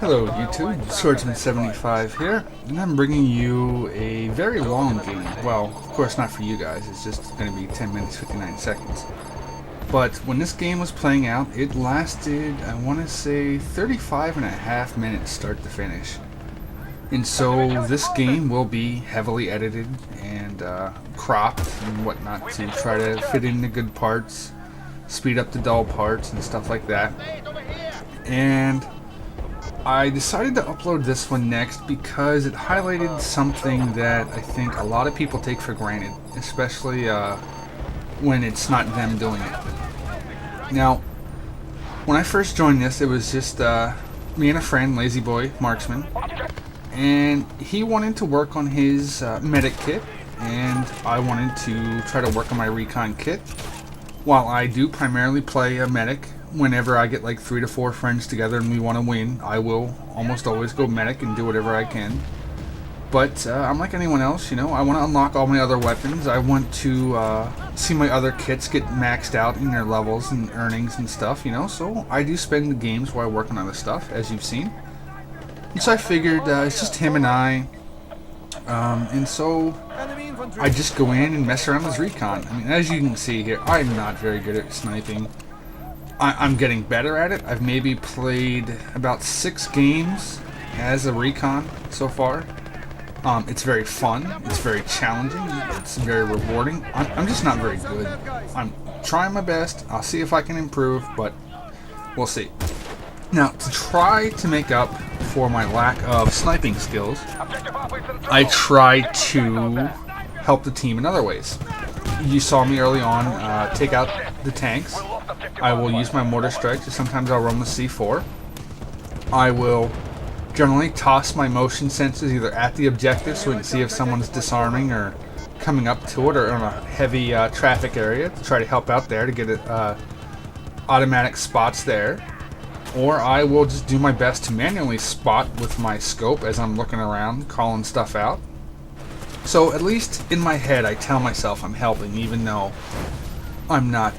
Hello YouTube, Swordsman75 here, and I'm bringing you a very long game. Well, of course not for you guys, it's just going to be 10 minutes 59 seconds. But when this game was playing out, it lasted, I want to say, 35 and a half minutes start to finish. And so this game will be heavily edited and cropped and whatnot to try to fit in the good parts, speed up the dull parts and stuff like that. And I decided to upload this one next because it highlighted something that I think a lot of people take for granted, especially when it's not them doing it. Now, when I first joined this, it was just me and a friend, Lazy Boy Marksman, and he wanted to work on his medic kit, and I wanted to try to work on my recon kit. While I do primarily play a medic, whenever I get like 3 to 4 friends together and we want to win, I will almost always go medic and do whatever I can. But I'm like anyone else, you know, I want to unlock all my other weapons. I want to see my other kits get maxed out in their levels and earnings and stuff, you know, so I do spend the games while I work on other stuff, as you've seen. And so I figured it's just him and I, and so I just go in and mess around with recon. I mean, as you can see here, I'm not very good at sniping. I'm getting better at it. I've maybe played about 6 games as a recon so far. It's very fun. It's very challenging. It's very rewarding. I'm just not very good. I'm trying my best. I'll see if I can improve, but we'll see. Now, to try to make up for my lack of sniping skills, I try to help the team in other ways. You saw me early on take out the tanks. I will use my mortar strikes, and sometimes I'll run the C4. I will generally toss my motion sensors either at the objective so we can see if someone's disarming or coming up to it, or in a heavy traffic area to try to help out there to get it, automatic spots there. Or I will just do my best to manually spot with my scope as I'm looking around, calling stuff out. So at least in my head I tell myself I'm helping, even though I'm not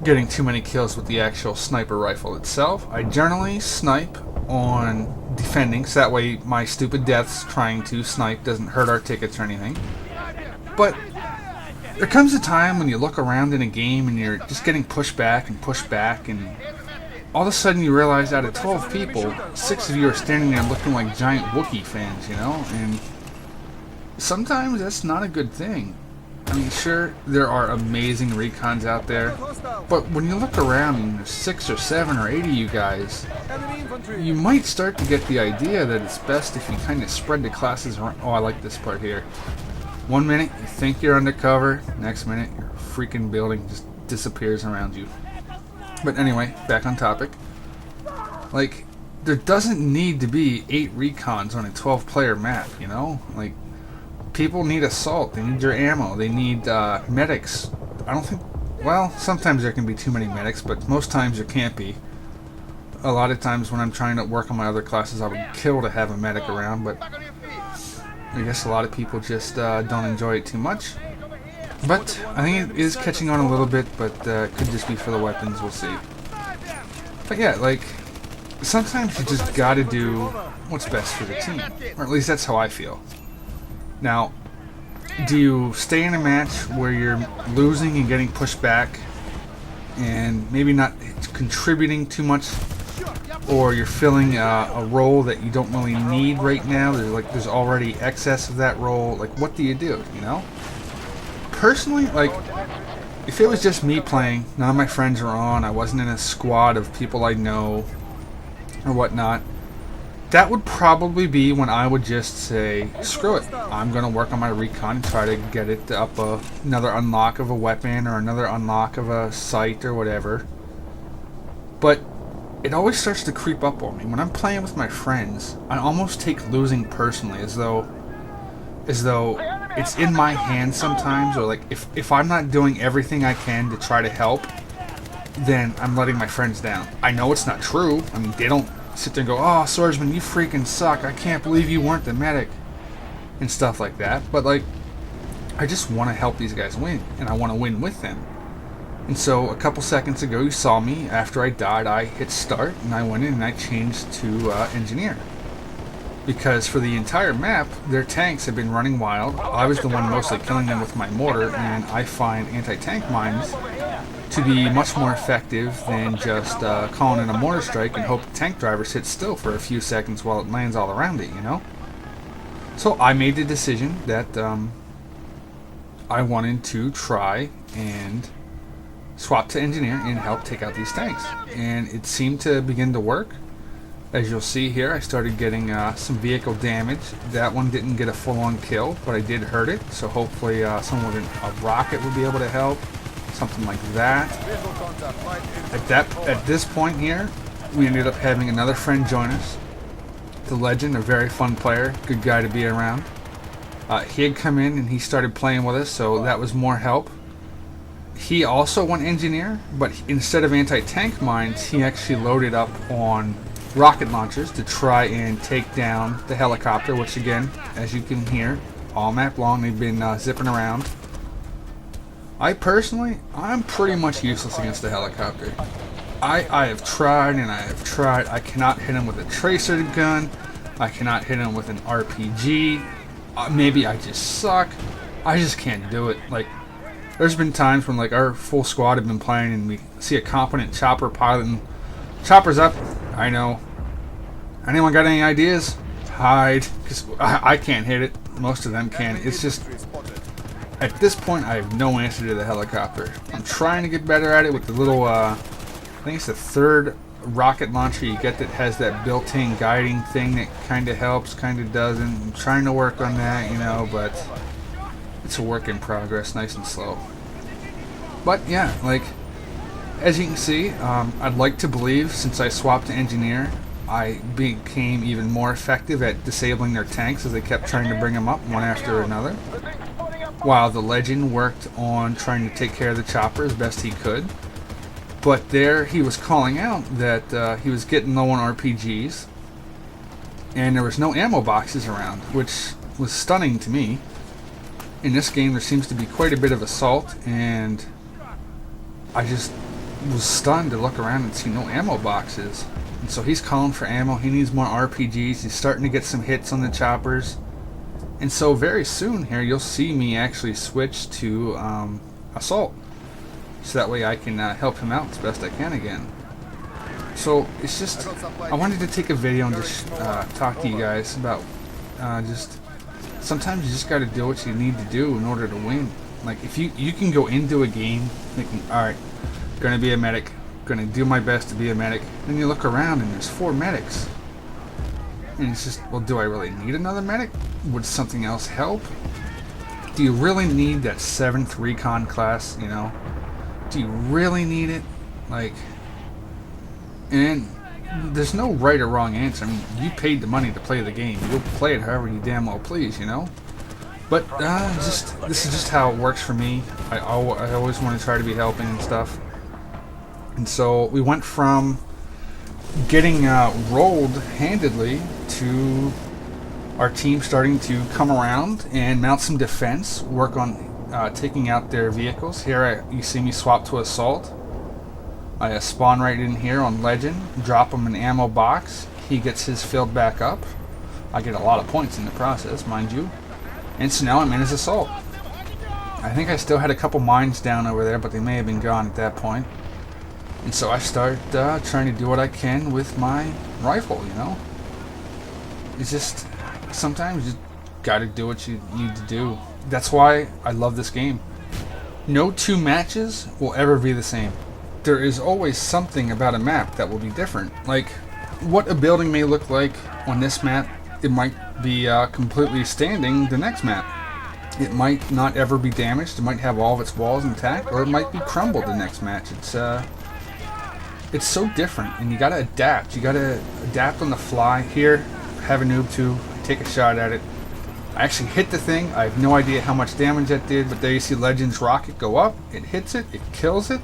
getting too many kills with the actual sniper rifle itself. I generally snipe on defending, so that way my stupid deaths trying to snipe doesn't hurt our tickets or anything. But there comes a time when you look around in a game and you're just getting pushed back, and all of a sudden you realize out of 12 people, 6 of you are standing there looking like giant Wookiee fans, you know? And sometimes that's not a good thing. I mean, sure, there are amazing recons out there, but when you look around and there's 6 or 7 or 8 of you guys, you might start to get the idea that it's best if you kind of spread the classes around. Oh, I like this part here. 1 minute you think you're undercover, next minute your freaking building just disappears around you. But anyway, back on topic. Like, there doesn't need to be 8 recons on a 12-player map, you know? Like, people need assault, they need your ammo, they need medics. I don't think, well, sometimes there can be too many medics, but most times there can't be. A lot of times when I'm trying to work on my other classes, I would kill to have a medic around, but I guess a lot of people just don't enjoy it too much. But I think it is catching on a little bit, but it could just be for the weapons, we'll see. But yeah, like, sometimes you just gotta do what's best for the team, or at least that's how I feel. Now, do you stay in a match where you're losing and getting pushed back and maybe not contributing too much, or you're filling a role that you don't really need right now, there's already excess of that role? Like, what do, you know? Personally, like, if it was just me playing, none of my friends are on, I wasn't in a squad of people I know or whatnot, that would probably be when I would just say, screw it, I'm going to work on my recon and try to get it up another unlock of a weapon or another unlock of a sight or whatever. But it always starts to creep up on me. When I'm playing with my friends, I almost take losing personally, as though it's in my hands sometimes, or like if I'm not doing everything I can to try to help, then I'm letting my friends down. I know it's not true. I mean, they don't sit there and go, oh, Swordsman, you freaking suck, I can't believe you weren't the medic, and stuff like that. But like, I just want to help these guys win, and I want to win with them. And so a couple seconds ago you saw me, after I died, I hit start and I went in and I changed to engineer. Because for the entire map, their tanks have been running wild. I was the one mostly killing them with my mortar, and I find anti-tank mines to be much more effective than just calling in a mortar strike and hope the tank driver sits still for a few seconds while it lands all around it, you know? So I made the decision that I wanted to try and swap to engineer and help take out these tanks. And it seemed to begin to work. As you'll see here, I started getting some vehicle damage. That one didn't get a full-on kill, but I did hurt it. So hopefully someone with a rocket would be able to help. Something like that. At this point here, we ended up having another friend join us. The Legend, a very fun player, good guy to be around. He had come in and he started playing with us, so that was more help. He also went engineer, but instead of anti-tank mines, he actually loaded up on rocket launchers to try and take down the helicopter, which again, as you can hear, all map long they've been zipping around. I'm pretty much useless against the helicopter. I have tried and I have tried. I cannot hit him with a tracer gun. I cannot hit him with an RPG. Maybe I just suck. I just can't do it. Like, there's been times when like our full squad have been playing and we see a competent chopper piloting. Chopper's up. I know. Anyone got any ideas? Hide. Because I can't hit it. Most of them can. It's just, at this point, I have no answer to the helicopter. I'm trying to get better at it with the little, I think it's the third rocket launcher you get that has that built-in guiding thing that kind of helps, kind of doesn't. I'm trying to work on that, you know, but it's a work in progress, nice and slow. But yeah, like, as you can see, I'd like to believe since I swapped to engineer, I became even more effective at disabling their tanks as they kept trying to bring them up one after another, while the Legend worked on trying to take care of the chopper as best he could. But there he was calling out that he was getting low on RPGs and there was no ammo boxes around, which was stunning to me. In this game there seems to be quite a bit of assault, and I just was stunned to look around and see no ammo boxes. And so he's calling for ammo. He needs more RPGs. He's starting to get some hits on the choppers. And so very soon here you'll see me actually switch to assault, so that way I can help him out as best I can again. So it's just, I wanted to take a video and just talk to you guys about just sometimes you just got to do what you need to do in order to win. Like, if you can go into a game thinking, alright, gonna be a medic, gonna do my best to be a medic, then you look around and there's 4 medics. And it's just, well, do I really need another medic? Would something else help? Do you really need that 7th recon class, you know? Do you really need it? Like, and there's no right or wrong answer. I mean, you paid the money to play the game. You'll play it however you damn well please, you know? But, this is just how it works for me. I always want to try to be helping and stuff. And so, we went from getting rolled handedly to our team starting to come around and mount some defense, work on taking out their vehicles. Here you see me swap to assault. I spawn right in here on Legend, drop him an ammo box. He gets his filled back up. I get a lot of points in the process, mind you. And so now I'm in his assault. I think I still had a couple mines down over there, but they may have been gone at that point. And so I start trying to do what I can with my rifle, you know? It's just, sometimes you just gotta do what you need to do. That's why I love this game. No 2 matches will ever be the same. There is always something about a map that will be different. Like, what a building may look like on this map, it might be completely standing the next map. It might not ever be damaged, it might have all of its walls intact, or it might be crumbled the next match. It's so different, and you gotta adapt. You gotta adapt on the fly. Here, have a noob tube, take a shot at it. I actually hit the thing. I have no idea how much damage that did, but there you see Legend's rocket go up. It hits it, it kills it,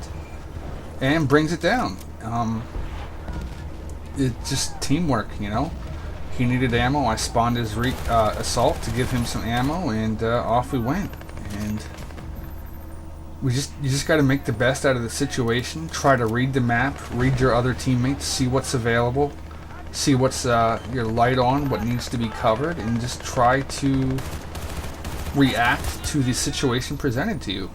and brings it down. It's just teamwork, you know? He needed ammo. I spawned his assault to give him some ammo, and off we went. And You just got to make the best out of the situation. Try to read the map, read your other teammates, see what's available, see what's your light on, what needs to be covered, and just try to react to the situation presented to you.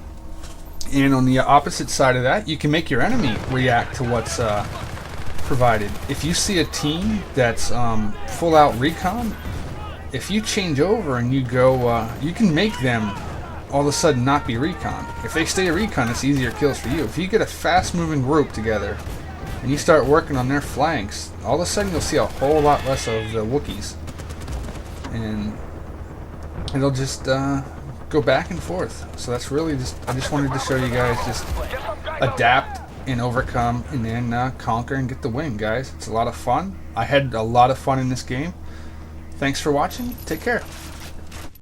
And on the opposite side of that, you can make your enemy react to what's provided. If you see a team that's full out recon, if you change over and you go, you can make them all of a sudden not be recon. If they stay recon, it's easier kills for you. If you get a fast moving group together and you start working on their flanks, all of a sudden you'll see a whole lot less of the Wookiees. And it'll just go back and forth. So that's really I just wanted to show you guys, just adapt and overcome and then conquer and get the win, guys. It's a lot of fun. I had a lot of fun in this game. Thanks for watching. Take care.